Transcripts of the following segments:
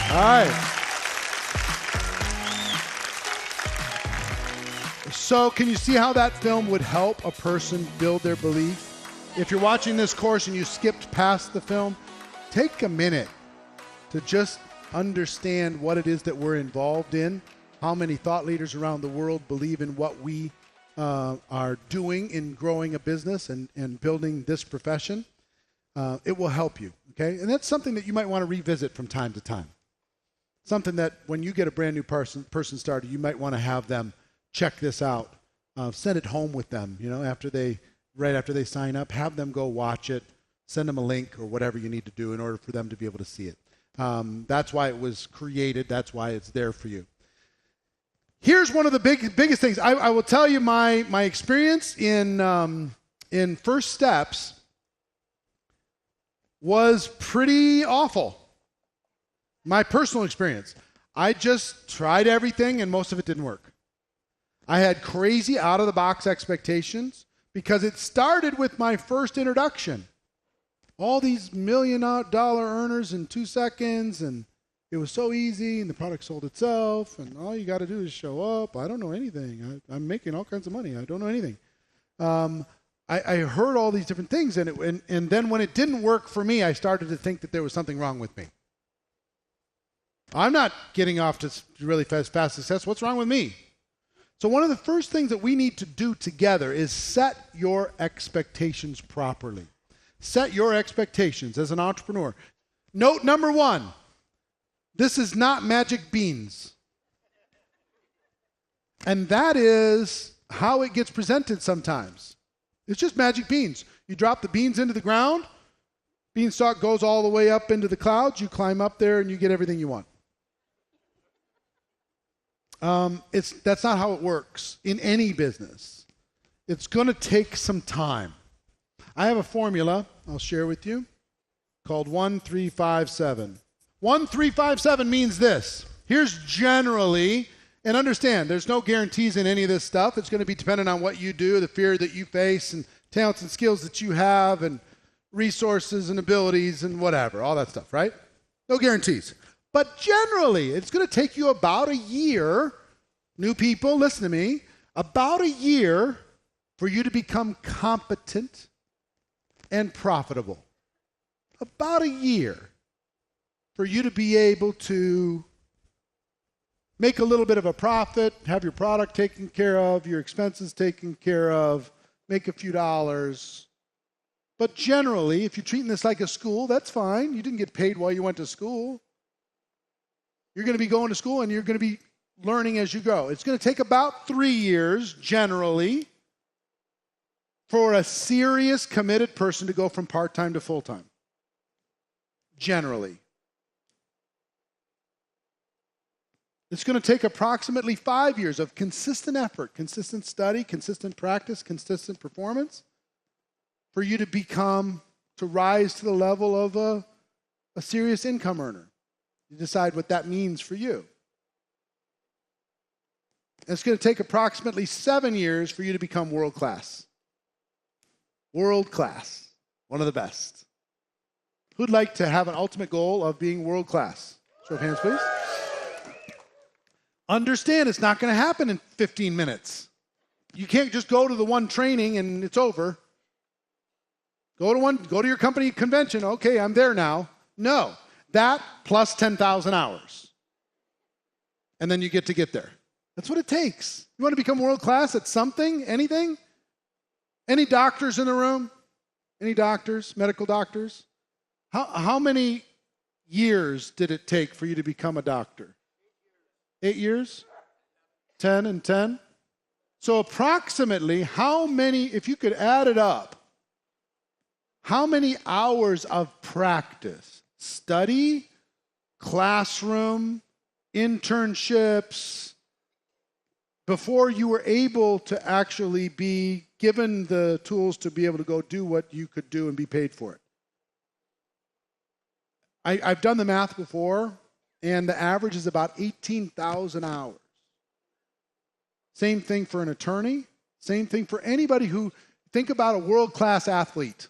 All right. So can you see how that film would help a person build their belief? If you're watching this course and you skipped past the film, take a minute to just understand what it is that we're involved in, how many thought leaders around the world believe in what we are doing in growing a business and building this profession. It will help you, okay? And that's something that you might want to revisit from time to time. Something that when you get a brand new person started, you might want to have them check this out. Send it home with them, right after they sign up. Have them go watch it. Send them a link or whatever you need to do in order for them to be able to see it. That's why it was created. That's why it's there for you. Here's one of the biggest things. I will tell you my experience in First Steps was pretty awful. My personal experience. I just tried everything and most of it didn't work. I had crazy out-of-the-box expectations because it started with my first introduction. All these $1 million earners in 2 seconds, and it was so easy, and the product sold itself, and all you got to do is show up. I don't know anything. I'm making all kinds of money. I don't know anything. I heard all these different things, and then when it didn't work for me, I started to think that there was something wrong with me. I'm not getting off to really fast success. What's wrong with me? So one of the first things that we need to do together is set your expectations properly. Set your expectations as an entrepreneur. Note number 1, this is not magic beans. And that is how it gets presented sometimes. It's just magic beans. You drop the beans into the ground, beanstalk goes all the way up into the clouds, you climb up there and you get everything you want. That's not how it works in any business. It's going to take some time. I have a formula I'll share with you called 1357. 1357 means this. Here's generally, and understand, there's no guarantees in any of this stuff. It's going to be dependent on what you do, the fear that you face, and talents and skills that you have, and resources and abilities and whatever, all that stuff, right? No guarantees. But generally, it's going to take you about a year, new people, listen to me, about a year for you to become competent and profitable. About a year for you to be able to make a little bit of a profit, have your product taken care of, your expenses taken care of, make a few dollars. But generally, if you're treating this like a school, that's fine. You didn't get paid while you went to school. You're going to be going to school and you're going to be learning as you go. It's going to take about 3 years, generally, for a serious, committed person to go from part-time to full-time. Generally. It's going to take approximately 5 years of consistent effort, consistent study, consistent practice, consistent performance for you to rise to the level of a serious income earner. You decide what that means for you. And it's going to take approximately 7 years for you to become world class. World class. One of the best. Who'd like to have an ultimate goal of being world class? Show of hands, please. Understand it's not going to happen in 15 minutes. You can't just go to the one training and it's over. Go to your company convention. Okay, I'm there now. No. That plus 10,000 hours. And then you get there. That's what it takes. You want to become world class at something, anything? Any doctors in the room? Any doctors, medical doctors? How many years did it take for you to become a doctor? 8 years? 10 and 10? So approximately how many, if you could add it up, how many hours of practice, study, classroom, internships, before you were able to actually be given the tools to be able to go do what you could do and be paid for it? I've done the math before, and the average is about 18,000 hours. Same thing for an attorney. Same thing for anybody who, think about a world-class athlete.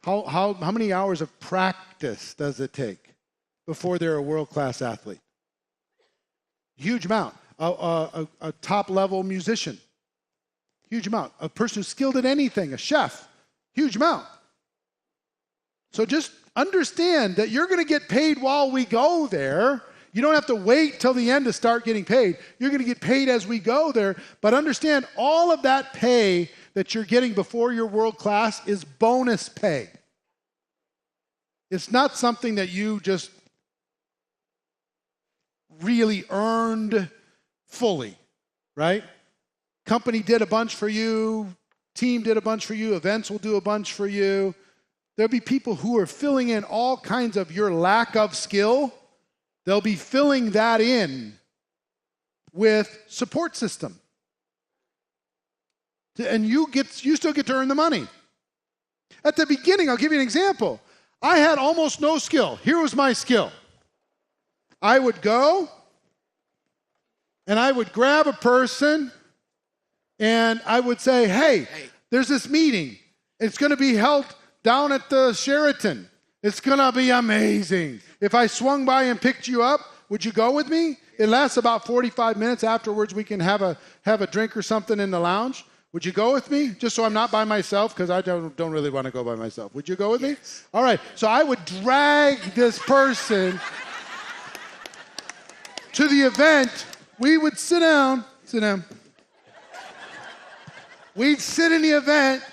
How many hours of practice does it take? before they're a world-class athlete. Huge amount. A top-level musician. Huge amount. A person who's skilled at anything, a chef. Huge amount. So just understand that you're going to get paid while we go there. You don't have to wait till the end to start getting paid. You're going to get paid as we go there. But understand all of that pay that you're getting before you're world class is bonus pay. It's not something that you just really earned fully, right? Company did a bunch for you. Team did a bunch for you. Events will do a bunch for you. There'll be people who are filling in all kinds of your lack of skill. They'll be filling that in with support system. And you still get to earn the money. At the beginning, I'll give you an example. I had almost no skill. Here was my skill. I would go and I would grab a person and I would say, hey, there's this meeting. It's going to be held down at the Sheraton. It's going to be amazing. If I swung by and picked you up, would you go with me? It lasts about 45 minutes. Afterwards, we can have a drink or something in the lounge. Would you go with me? Just so I'm not by myself, because I don't really want to go by myself. Would you go with me? All right. So I would drag this person to the event. We would sit down. We'd sit in the event,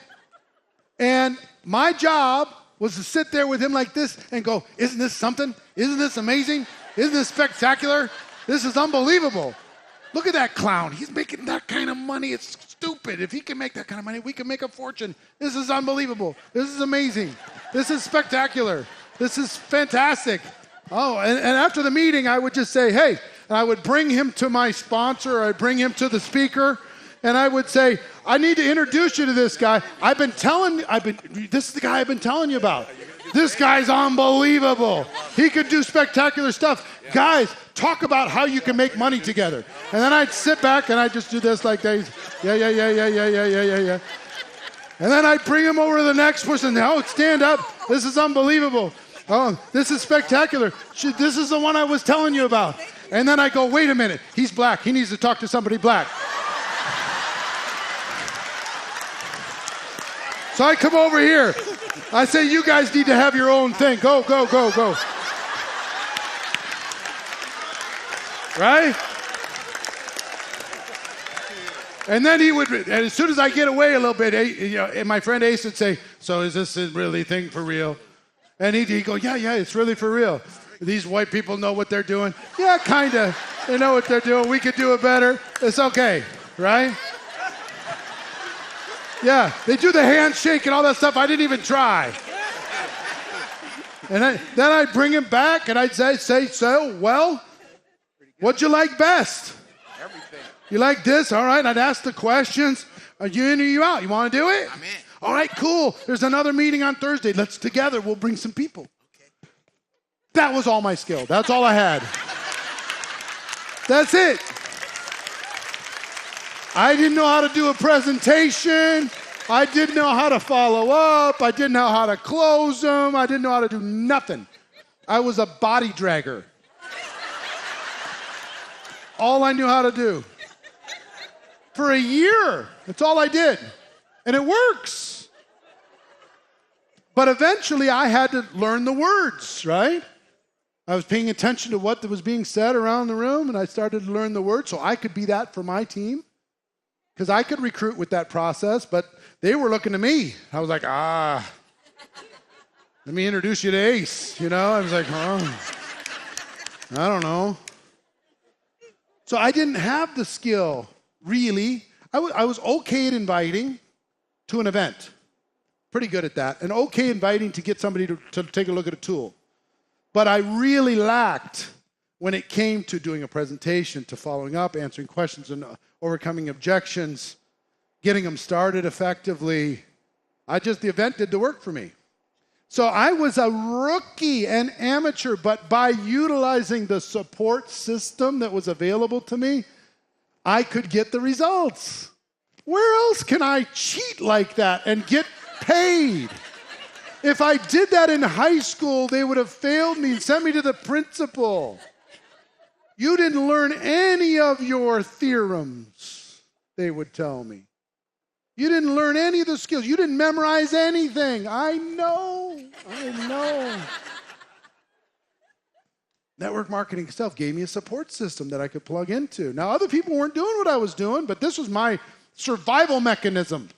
and my job was to sit there with him like this and go, isn't this something? Isn't this amazing? Isn't this spectacular? This is unbelievable. Look at that clown. He's making that kind of money. It's stupid. If he can make that kind of money, we can make a fortune. This is unbelievable. This is amazing. This is spectacular. This is fantastic. Oh, and after the meeting, I would just say, hey, and I would bring him to my sponsor, or I'd bring him to the speaker, and I would say, I need to introduce you to this guy. This is the guy I've been telling you about. This guy's unbelievable. He could do spectacular stuff. Guys, talk about how you can make money together. And then I'd sit back and I'd just do this like this. Yeah. And then I'd bring him over to the next person. Oh, stand up. This is unbelievable. Oh, this is spectacular. This is the one I was telling you about. And then I go, wait a minute. He's black. He needs to talk to somebody black. So I come over here. I say, you guys need to have your own thing. Go. Right? And then and as soon as I get away a little bit, and my friend Ace would say, so is this a really thing for real? And he'd go, yeah, it's really for real. These white people know what they're doing. Yeah, kind of. They know what they're doing. We could do it better. It's okay, right? Yeah, they do the handshake and all that stuff. I didn't even try. And then I'd bring him back and I'd say, so, well, what'd you like best? Everything. You like this? All right, I'd ask the questions. Are you in or you out? You want to do it? I'm in. All right, cool. There's another meeting on Thursday. We'll bring some people. Okay. That was all my skill. That's all I had. That's it. I didn't know how to do a presentation. I didn't know how to follow up. I didn't know how to close them. I didn't know how to do nothing. I was a body dragger. All I knew how to do. For a year, that's all I did. And it works. But eventually I had to learn the words, right? I was paying attention to what was being said around the room, and I started to learn the words so I could be that for my team. Because I could recruit with that process, but they were looking to me. I was like, let me introduce you to Ace. I was like, I don't know. So I didn't have the skill, really. I was okay at inviting to an event. Pretty good at that. And okay inviting to get somebody to take a look at a tool. But I really lacked when it came to doing a presentation, to following up, answering questions, and overcoming objections, getting them started effectively. The event did the work for me. So I was a rookie and amateur, but by utilizing the support system that was available to me, I could get the results. Where else can I cheat like that and get paid? If I did that in high school, they would have failed me and sent me to the principal. You didn't learn any of your theorems, they would tell me. You didn't learn any of the skills. You didn't memorize anything. I know. Network marketing itself gave me a support system that I could plug into. Now, other people weren't doing what I was doing, but this was my survival mechanism.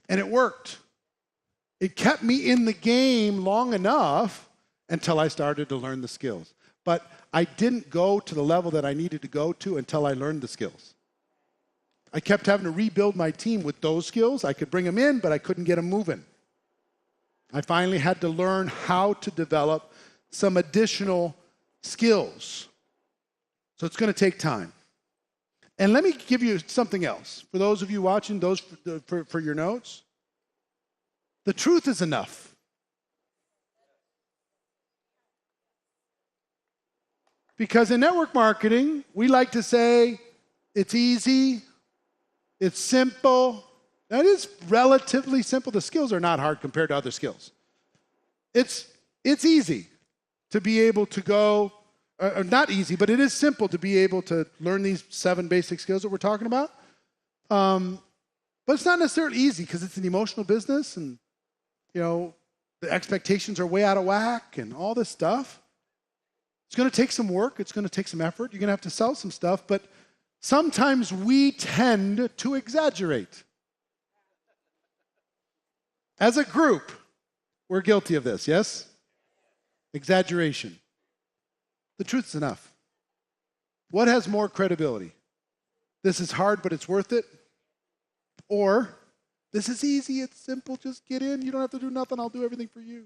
And it worked. It kept me in the game long enough until I started to learn the skills. But I didn't go to the level that I needed to go to until I learned the skills. I kept having to rebuild my team with those skills. I could bring them in, but I couldn't get them moving. I finally had to learn how to develop some additional skills. So it's going to take time. And let me give you something else. For those of you watching, those for your notes, the truth is enough. Because in network marketing, we like to say it's easy, it's simple. That is relatively simple. The skills are not hard compared to other skills. It's easy to be able to go, not easy, but it is simple to be able to learn these 7 basic skills that we're talking about. But it's not necessarily easy because it's an emotional business and, the expectations are way out of whack and all this stuff. It's going to take some work. It's going to take some effort. You're going to have to sell some stuff, but sometimes we tend to exaggerate. As a group, we're guilty of this, yes? Exaggeration. The truth's enough. What has more credibility? This is hard, but it's worth it? Or, this is easy, it's simple, just get in. You don't have to do nothing, I'll do everything for you.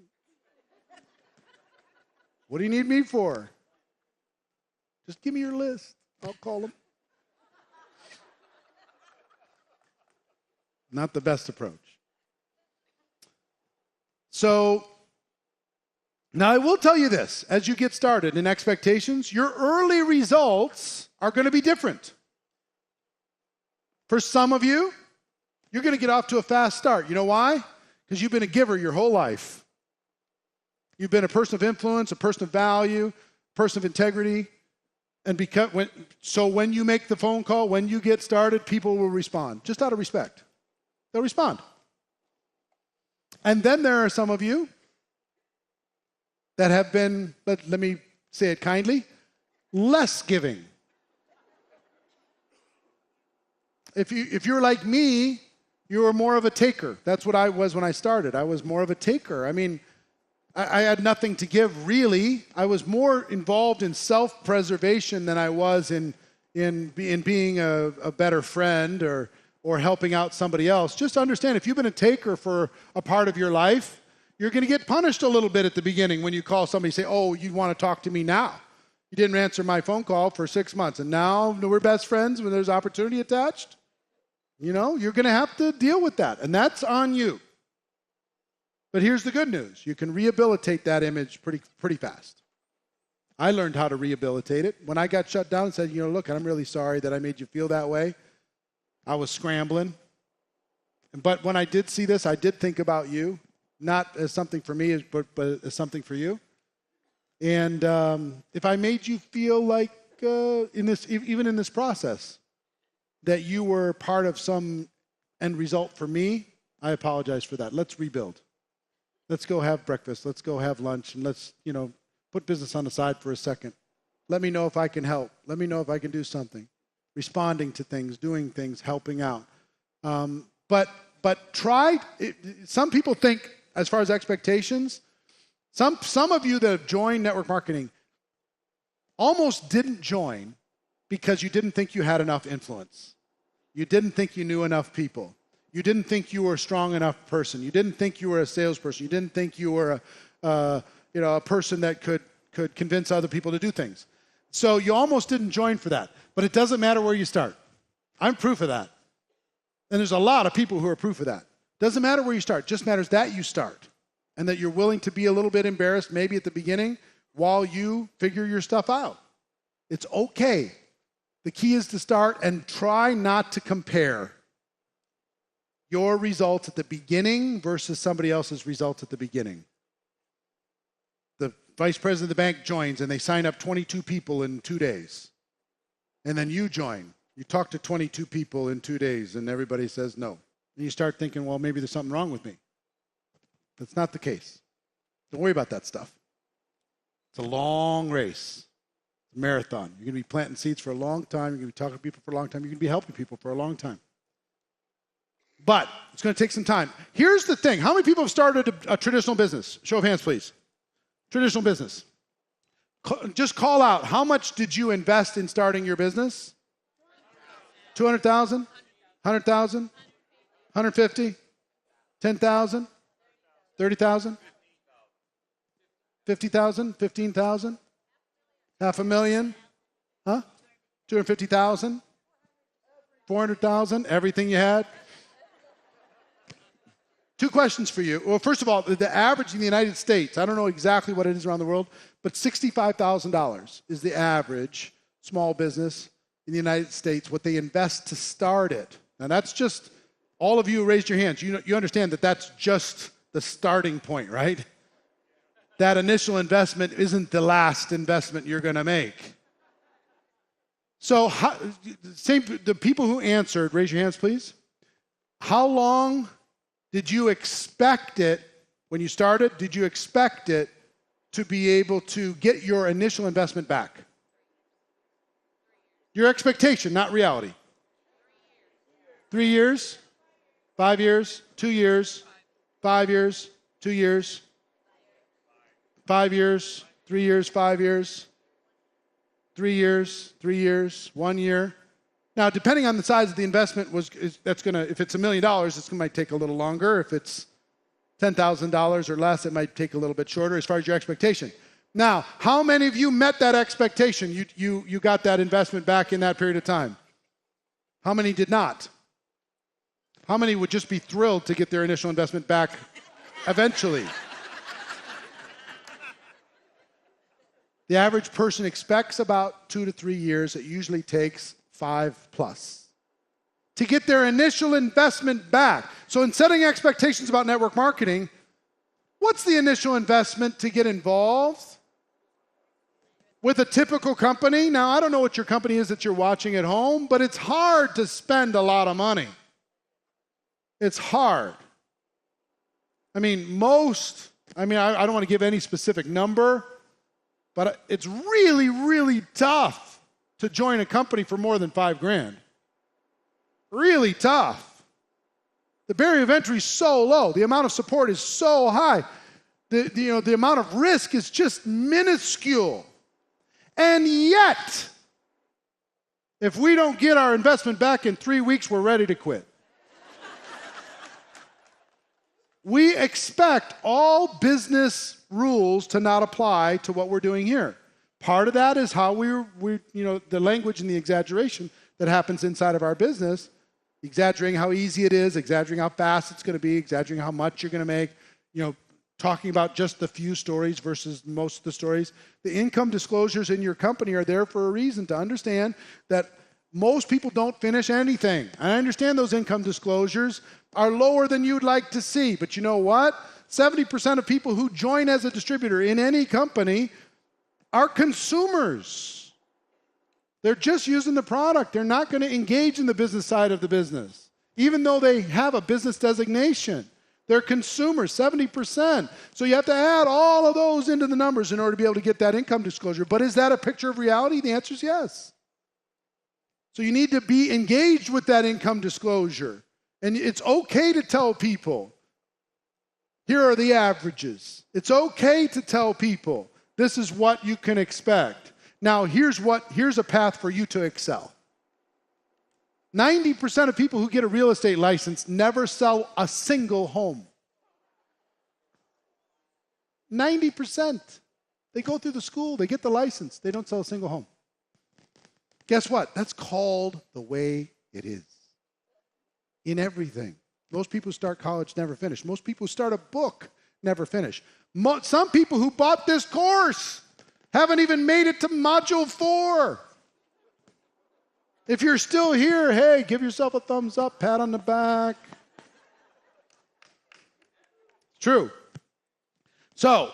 What do you need me for? Just give me your list. I'll call them. Not the best approach. So, now I will tell you this, as you get started in expectations, your early results are going to be different. For some of you, you're going to get off to a fast start. You know why? Because you've been a giver your whole life. You've been a person of influence, a person of value, a person of integrity. And so when you make the phone call, when you get started, people will respond, just out of respect. They'll respond. And then there are some of you that have been, let me say it kindly, less giving. If you're like me, you were more of a taker. That's what I was when I started. I was more of a taker. I mean, I had nothing to give, really. I was more involved in self-preservation than I was in being a better friend or helping out somebody else. Just understand, if you've been a taker for a part of your life, you're going to get punished a little bit at the beginning when you call somebody and say, oh, you want to talk to me now. You didn't answer my phone call for 6 months, and now we're best friends when there's opportunity attached. You're going to have to deal with that, and that's on you. But here's the good news. You can rehabilitate that image pretty fast. I learned how to rehabilitate it. When I got shut down and said, look, I'm really sorry that I made you feel that way. I was scrambling. But when I did see this, I did think about you, not as something for me, but as something for you. And if I made you feel like, even in this process, that you were part of some end result for me, I apologize for that. Let's rebuild. Let's go have breakfast. Let's go have lunch. And let's, put business on the side for a second. Let me know if I can help. Let me know if I can do something. Responding to things, doing things, helping out. But try, some people think, as far as expectations, some of you that have joined network marketing almost didn't join because you didn't think you had enough influence. You didn't think you knew enough people. You didn't think you were a strong enough person. You didn't think you were a salesperson. You didn't think you were a person that could convince other people to do things. So you almost didn't join for that. But it doesn't matter where you start. I'm proof of that. And there's a lot of people who are proof of that. Doesn't matter where you start. Just matters that you start. And that you're willing to be a little bit embarrassed maybe at the beginning while you figure your stuff out. It's okay. The key is to start and try not to compare. your results at the beginning versus somebody else's results at the beginning. The vice president of the bank joins and they sign up 22 people in 2 days. And then you join. You talk to 22 people in 2 days and everybody says no. And you start thinking, well, maybe there's something wrong with me. That's not the case. Don't worry about that stuff. It's a long race. It's a marathon. You're going to be planting seeds for a long time. You're going to be talking to people for a long time. You're going to be helping people for a long time. But it's going to take some time. Here's the thing. How many people have started a traditional business? Show of hands, please. Traditional business. Just call out. How much did you invest in starting your business? 200,000? 100,000? 150? 10,000? 30,000? 50,000? 15,000? $500,000? Huh? 250,000? 400,000? Everything you had? Two questions for you. Well, first of all, the average in the United States, I don't know exactly what it is around the world, but $65,000 is the average small business in the United States, what they invest to start it. Now, that's just, all of you raised your hands. You understand that that's just the starting point, right? That initial investment isn't the last investment you're going to make. So, the people who answered, raise your hands, please. How long did you expect it, when you started, did you expect it to be able to get your initial investment back? Your expectation, not reality. 3 years? 5 years? 2 years? 5 years? 2 years? 5 years? 3 years? 5 years? 3 years? 3 years? 1 year? Now, depending on the size of the investment, if it's $1 million, it might take a little longer. If it's $10,000 or less, it might take a little bit shorter as far as your expectation. Now, how many of you met that expectation? You got that investment back in that period of time? How many did not? How many would just be thrilled to get their initial investment back eventually? The average person expects about 2 to 3 years. It usually takes 5+ to get their initial investment back. So in setting expectations about network marketing, what's the initial investment to get involved with a typical company? Now, I don't know what your company is that you're watching at home, but it's hard to spend a lot of money. It's hard. I don't want to give any specific number, but it's really, really tough to join a company for more than $5,000. Really tough. The barrier of entry is so low. The amount of support is so high. The amount of risk is just minuscule. And yet, if we don't get our investment back in 3 weeks, we're ready to quit. We expect all business rules to not apply to what we're doing here. Part of that is how the language and the exaggeration that happens inside of our business, exaggerating how easy it is, exaggerating how fast it's going to be, exaggerating how much you're going to make, talking about just the few stories versus most of the stories. The income disclosures in your company are there for a reason, to understand that most people don't finish anything. I understand those income disclosures are lower than you'd like to see, but you know what? 70% of people who join as a distributor in any company are consumers. They're just using the product. They're not going to engage in the business side of the business, even though they have a business designation. They're consumers, 70%. So you have to add all of those into the numbers in order to be able to get that income disclosure. But is that a picture of reality? The answer is yes. So you need to be engaged with that income disclosure. And it's okay to tell people, here are the averages. It's okay to tell people, this is what you can expect. Now, here's a path for you to excel. 90% of people who get a real estate license never sell a single home. 90%. They go through the school, they get the license, they don't sell a single home. Guess what? That's called the way it is. In everything. Most people who start college never finish. Most people who start a book never finish. Some people who bought this course haven't even made it to module 4. If you're still here, hey, give yourself a thumbs up, pat on the back. It's true. So,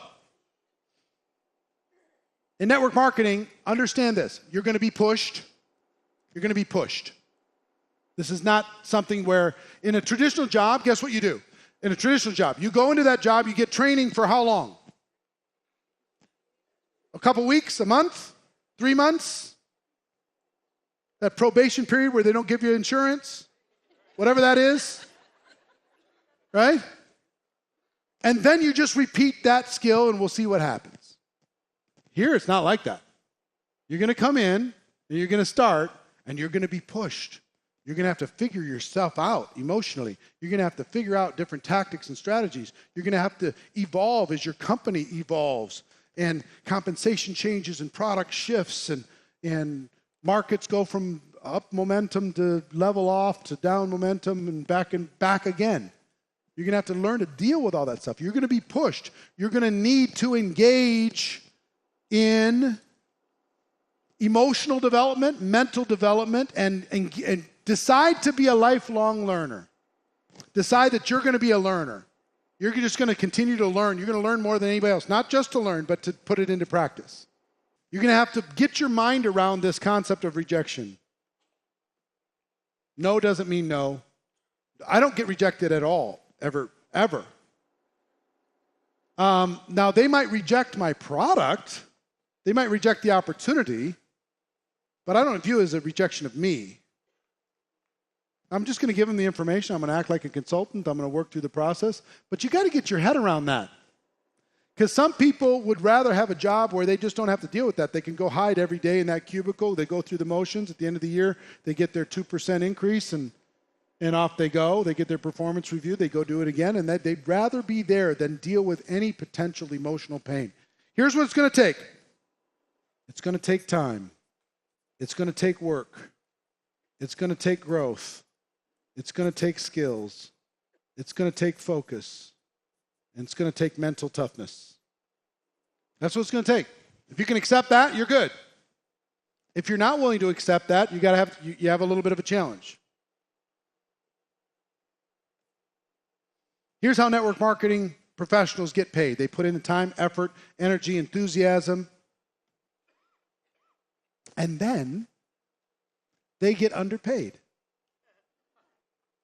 in network marketing, understand this. You're going to be pushed. You're going to be pushed. This is not something where, in a traditional job, guess what you do? In a traditional job, you go into that job, you get training for how long? A couple weeks, a month, 3 months? That probation period where they don't give you insurance? Whatever that is. Right? And then you just repeat that skill and we'll see what happens. Here, it's not like that. You're going to come in and you're going to start and you're going to be pushed. You're going to have to figure yourself out emotionally. You're going to have to figure out different tactics and strategies. You're going to have to evolve as your company evolves and compensation changes and product shifts and markets go from up momentum to level off to down momentum and back again. You're going to have to learn to deal with all that stuff. You're going to be pushed. You're going to need to engage in emotional development, mental development, and decide to be a lifelong learner. Decide that you're going to be a learner. You're just going to continue to learn. You're going to learn more than anybody else, not just to learn, but to put it into practice. You're going to have to get your mind around this concept of rejection. No doesn't mean no. I don't get rejected at all, ever. Now, they might reject my product. They might reject the opportunity, but I don't view it as a rejection of me. I'm just going to give them the information. I'm going to act like a consultant. I'm going to work through the process. But you got to get your head around that. Because some people would rather have a job where they just don't have to deal with that. They can go hide every day in that cubicle. They go through the motions. At the end of the year, they get their 2% increase and off they go. They get their performance review. They go do it again. And they'd rather be there than deal with any potential emotional pain. Here's what it's going to take. It's going to take time. It's going to take work. It's going to take growth. It's going to take skills. It's going to take focus. And it's going to take mental toughness. That's what it's going to take. If you can accept that, you're good. If you're not willing to accept that, you have a little bit of a challenge. Here's how network marketing professionals get paid. They put in the time, effort, energy, enthusiasm, and then they get underpaid.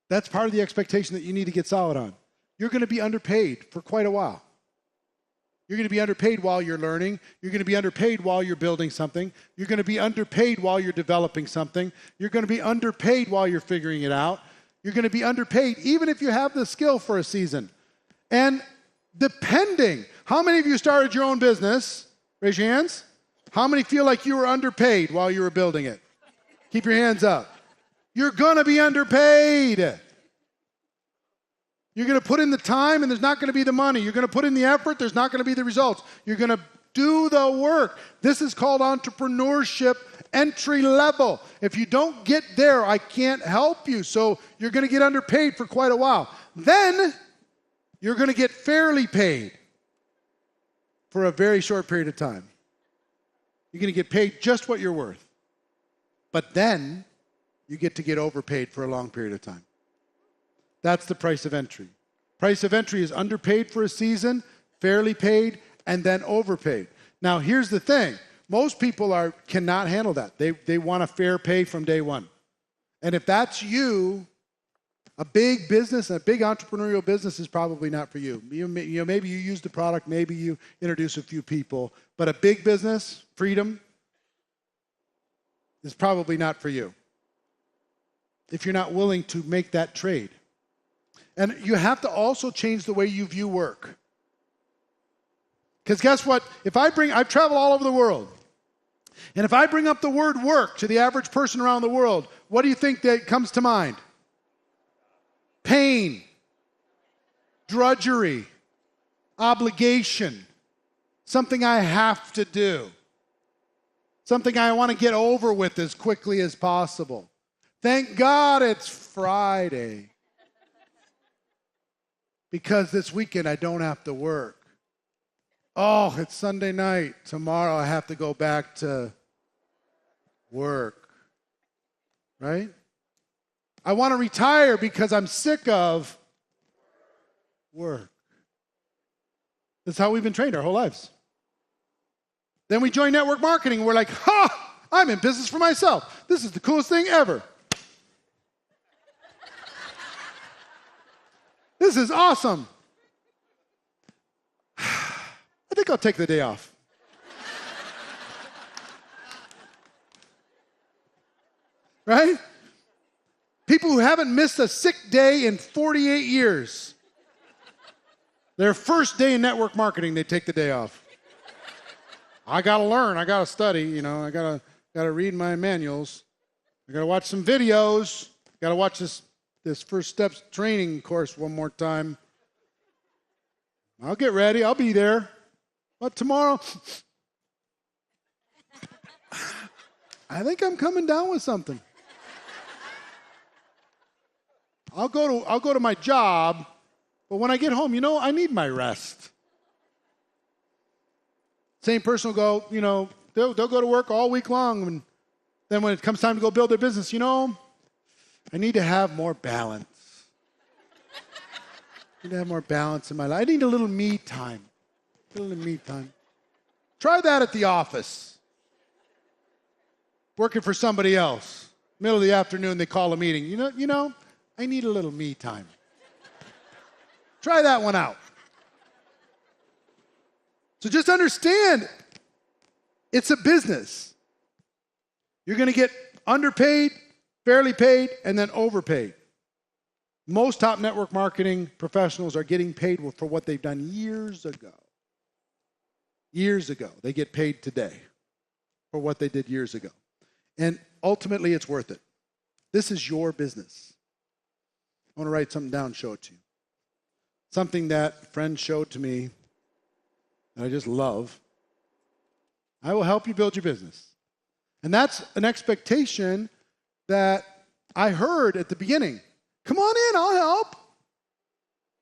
That's part of the expectation that you need to get solid on. You're going to be underpaid for quite a while. You're going to be underpaid while you're learning. You're going to be underpaid while you're building something. You're going to be underpaid while you're developing something. You're going to be underpaid while you're figuring it out. You're going to be underpaid even if you have the skill for a season. And depending, how many of you started your own business? Raise your hands. How many feel like you were underpaid while you were building it? Keep your hands up. You're going to be underpaid. You're going to put in the time and there's not going to be the money. You're going to put in the effort, there's not going to be the results. You're going to do the work. This is called entrepreneurship entry level. If you don't get there, I can't help you. So you're going to get underpaid for quite a while. Then you're going to get fairly paid for a very short period of time. You're going to get paid just what you're worth. But then you get to get overpaid for a long period of time. That's the price of entry. Price of entry is underpaid for a season, fairly paid, and then overpaid. Now, here's the thing. Most people cannot handle that. They want a fair pay from day one. And if that's you, a big business, a big entrepreneurial business is probably not for you. Maybe you use the product, maybe you introduce a few people, but a big business, freedom, is probably not for you if you're not willing to make that trade. And you have to also change the way you view work. Because guess what? I've traveled all over the world. And if I bring up the word work to the average person around the world, what do you think that comes to mind? Pain, drudgery, obligation, something I have to do, something I want to get over with as quickly as possible. Thank God it's Friday, because this weekend I don't have to work. Oh, it's Sunday night. Tomorrow I have to go back to work. Right? I want to retire because I'm sick of work. That's how we've been trained our whole lives. Then we join network marketing. We're like, ha, I'm in business for myself. This is the coolest thing ever. This is awesome. I think I'll take the day off. Right? People who haven't missed a sick day in 48 years. Their first day in network marketing, they take the day off. I got to learn. I got to study. I got to read my manuals. I got to watch some videos. Got to watch this First Steps training course one more time. I'll get ready. I'll be there. But tomorrow, I think I'm coming down with something. I'll go to my job, but when I get home, I need my rest. Same person will go, they'll go to work all week long, and then when it comes time to go build their business, I need to have more balance. I need to have more balance in my life. I need a little me time. A little me time. Try that at the office. Working for somebody else. Middle of the afternoon, they call a meeting. I need a little me time. Try that one out. So just understand, it's a business. You're going to get underpaid, fairly paid, and then overpaid. Most top network marketing professionals are getting paid for what they've done years ago. Years ago. They get paid today for what they did years ago. And ultimately, it's worth it. This is your business. I want to write something down, show it to you. Something that a friend showed to me that I just love. I will help you build your business. And that's an expectation that I heard at the beginning. Come on in, I'll help.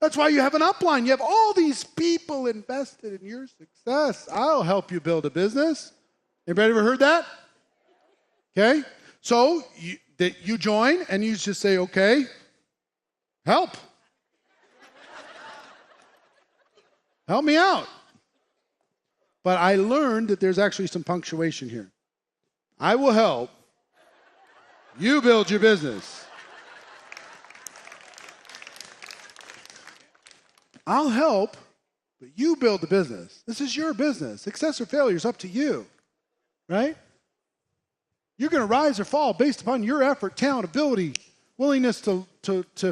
That's why you have an upline. You have all these people invested in your success. I'll help you build a business. Anybody ever heard that? Okay. So you join and you just say, okay, help. Help me out. But I learned that there's actually some punctuation here. I will help you build your business. I'll help, but you build the business. This is your business. Success or failure is up to you, right? You're going to rise or fall based upon your effort, talent, ability, willingness to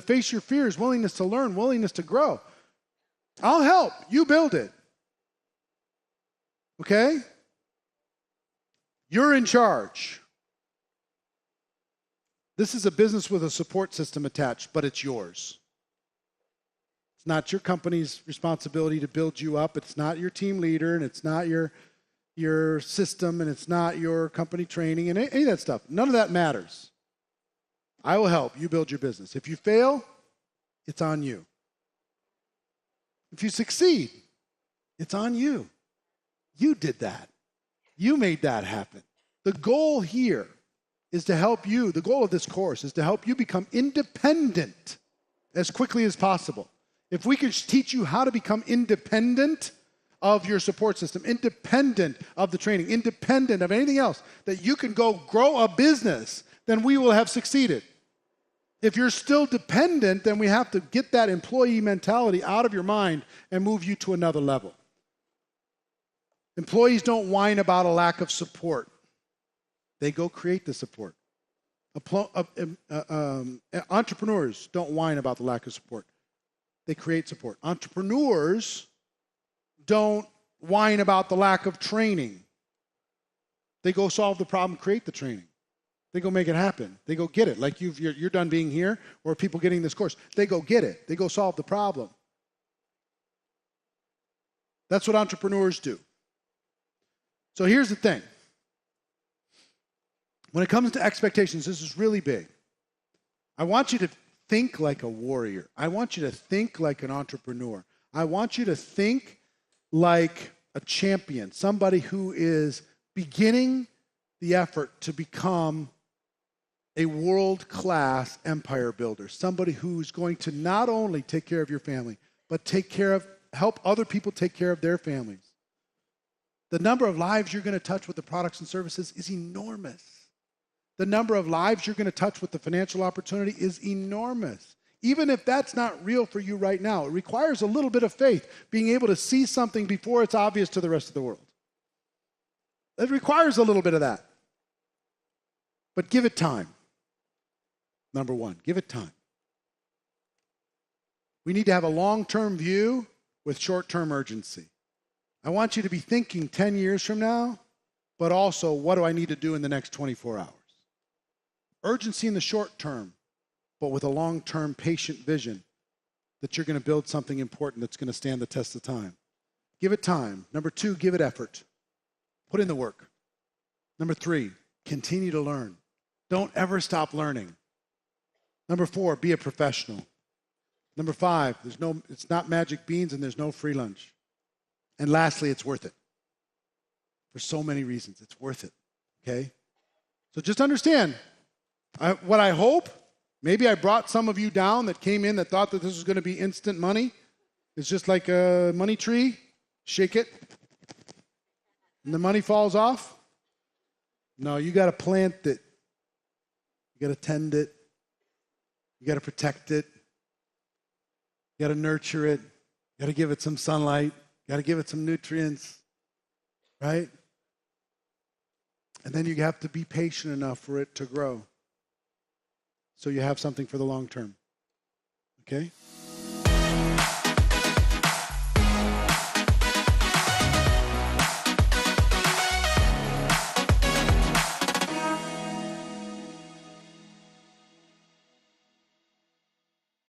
face your fears, willingness to learn, willingness to grow. I'll help. You build it. Okay? You're in charge. This is a business with a support system attached, but it's yours. It's not your company's responsibility to build you up. It's not your team leader, and it's not your system, and it's not your company training, and any of that stuff. None of that matters. I will help you build your business. If you fail, it's on you. If you succeed, it's on you. You did that. You made that happen. The goal here is to help you, the goal of this course is to help you become independent as quickly as possible. If we can teach you how to become independent of your support system, independent of the training, independent of anything else, that you can go grow a business, then we will have succeeded. If you're still dependent, then we have to get that employee mentality out of your mind and move you to another level. Employees don't whine about a lack of support. They go create the support. Entrepreneurs don't whine about the lack of support. They create support. Entrepreneurs don't whine about the lack of training. They go solve the problem, create the training. They go make it happen. They go get it. Like you're done being here, or people getting this course. They go get it. They go solve the problem. That's what entrepreneurs do. So here's the thing. When it comes to expectations, this is really big. I want you to think like a warrior. I want you to think like an entrepreneur. I want you to think like a champion, somebody who is beginning the effort to become a world-class empire builder, somebody who's going to not only take care of your family, but take care of help other people take care of their families. The number of lives you're going to touch with the products and services is enormous. The number of lives you're going to touch with the financial opportunity is enormous. Even if that's not real for you right now, it requires a little bit of faith, being able to see something before it's obvious to the rest of the world. It requires a little bit of that. But give it time. Number one, give it time. We need to have a long-term view with short-term urgency. I want you to be thinking 10 years from now, but also, what do I need to do in the next 24 hours? Urgency in the short term, but with a long-term patient vision that you're going to build something important that's going to stand the test of time. Give it time. Number two, give it effort. Put in the work. Number three, continue to learn. Don't ever stop learning. Number four, be a professional. Number five, it's not magic beans and there's no free lunch. And lastly, it's worth it. For so many reasons, it's worth it, okay? So just understand, what I hope, maybe I brought some of you down that came in that thought that this was going to be instant money. It's just like a money tree, shake it, and the money falls off. No, you got to plant it. You got to tend it. You got to protect it. You got to nurture it. You got to give it some sunlight. You got to give it some nutrients, right? And then you have to be patient enough for it to grow so you have something for the long term, okay?